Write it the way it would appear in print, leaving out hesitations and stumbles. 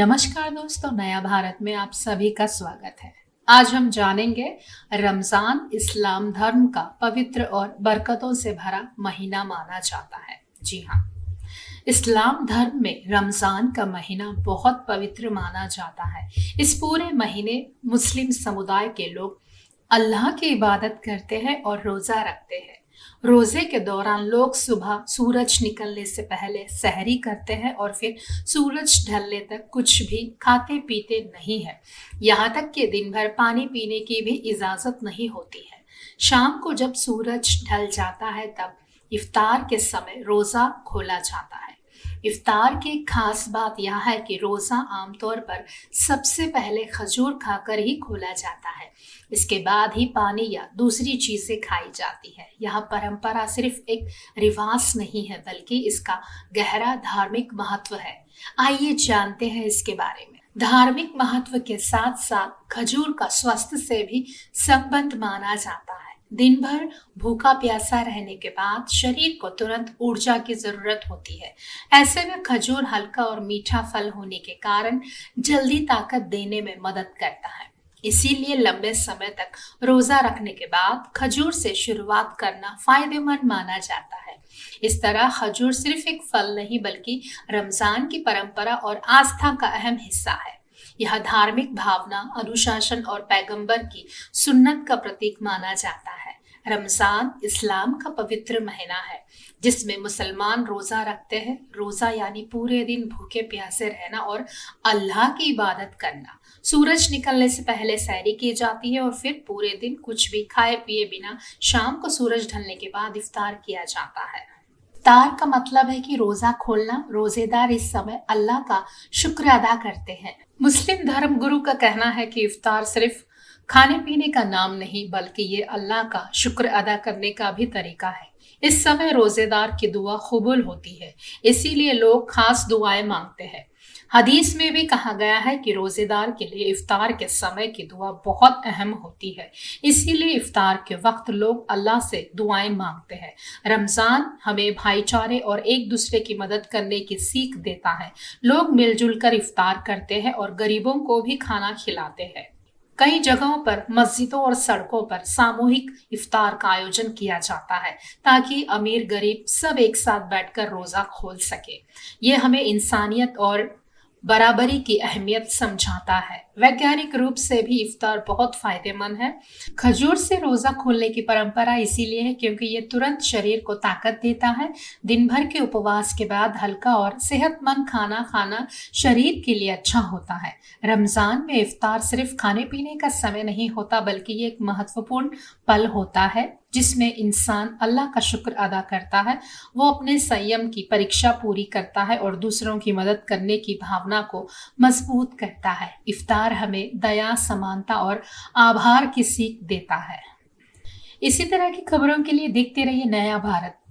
नमस्कार दोस्तों, नया भारत में आप सभी का स्वागत है। आज हम जानेंगे रमजान इस्लाम धर्म का पवित्र और बरकतों से भरा महीना माना जाता है। जी हाँ, इस्लाम धर्म में रमजान का महीना बहुत पवित्र माना जाता है। इस पूरे महीने मुस्लिम समुदाय के लोग अल्लाह की इबादत करते हैं और रोजा रखते हैं। रोजे के दौरान लोग सुबह सूरज निकलने से पहले सहरी करते हैं और फिर सूरज ढलने तक कुछ भी खाते पीते नहीं है। यहाँ तक कि दिन भर पानी पीने की भी इजाजत नहीं होती है। शाम को जब सूरज ढल जाता है तब इफ्तार के समय रोजा खोला जाता है। इफ्तार की खास बात यह है कि रोजा आमतौर पर सबसे पहले खजूर खाकर ही खोला जाता है। इसके बाद ही पानी या दूसरी चीजें खाई जाती है। यह परंपरा सिर्फ एक रिवाज नहीं है बल्कि इसका गहरा धार्मिक महत्व है। आइए जानते हैं इसके बारे में। धार्मिक महत्व के साथ साथ खजूर का स्वास्थ्य से भी संबंध माना जाता है। दिन भर भूखा प्यासा रहने के बाद शरीर को तुरंत ऊर्जा की जरूरत होती है। ऐसे में खजूर हल्का और मीठा फल होने के कारण जल्दी ताकत देने में मदद करता है। इसीलिए लंबे समय तक रोजा रखने के बाद खजूर से शुरुआत करना फायदेमंद माना जाता है। इस तरह खजूर सिर्फ एक फल नहीं बल्कि रमजान की परंपरा और आस्था का अहम हिस्सा है। यह धार्मिक भावना, अनुशासन और पैगंबर की सुन्नत का प्रतीक माना जाता है। रमजान इस्लाम का पवित्र महीना है जिसमें मुसलमान रोजा रखते हैं। रोजा यानी पूरे दिन भूखे प्यासे रहना और अल्लाह की इबादत करना। सूरज निकलने से पहले सहरी की जाती है और फिर पूरे दिन कुछ भी खाए पिए बिना शाम को सूरज ढलने के बाद इफ्तार किया जाता है। इफ्तार का मतलब है कि रोजा खोलना। रोजेदार इस समय अल्लाह का शुक्र अदा करते हैं। मुस्लिम धर्म गुरु का कहना है कि इफ्तार सिर्फ खाने पीने का नाम नहीं बल्कि ये अल्लाह का शुक्र अदा करने का भी तरीका है। इस समय रोजेदार की दुआ कबूल होती है, इसीलिए लोग खास दुआएं मांगते हैं। हदीस में भी कहा गया है कि रोजेदार के लिए इफ्तार के समय की दुआ बहुत अहम होती है, इसीलिए इफ्तार के वक्त लोग अल्लाह से दुआएं मांगते हैं। रमजान हमें भाईचारे और एक दूसरे की मदद करने की सीख देता है। लोग मिलजुल कर इफ्तार करते हैं और गरीबों को भी खाना खिलाते हैं। कई जगहों पर मस्जिदों और सड़कों पर सामूहिक इफ्तार का आयोजन किया जाता है ताकि अमीर गरीब सब एक साथ बैठकर रोजा खोल सके। ये हमें इंसानियत और बराबरी की अहमियत समझाता है। वैज्ञानिक रूप से भी इफ्तार बहुत फायदेमंद है। खजूर से रोजा खोलने की परंपरा इसीलिए है क्योंकि ये तुरंत शरीर को ताकत देता है। दिन भर के उपवास के बाद हल्का और सेहतमंद खाना खाना शरीर के लिए अच्छा होता है। रमजान में इफ्तार सिर्फ खाने पीने का समय नहीं होता बल्कि ये एक महत्वपूर्ण पल होता है जिसमें इंसान अल्लाह का शुक्र अदा करता है। वो अपने संयम की परीक्षा पूरी करता है और दूसरों की मदद करने की भावना को मजबूत करता है। इफ्तार हमें दया, समानता और आभार की सीख देता है। इसी तरह की खबरों के लिए देखते रहिए नया भारत।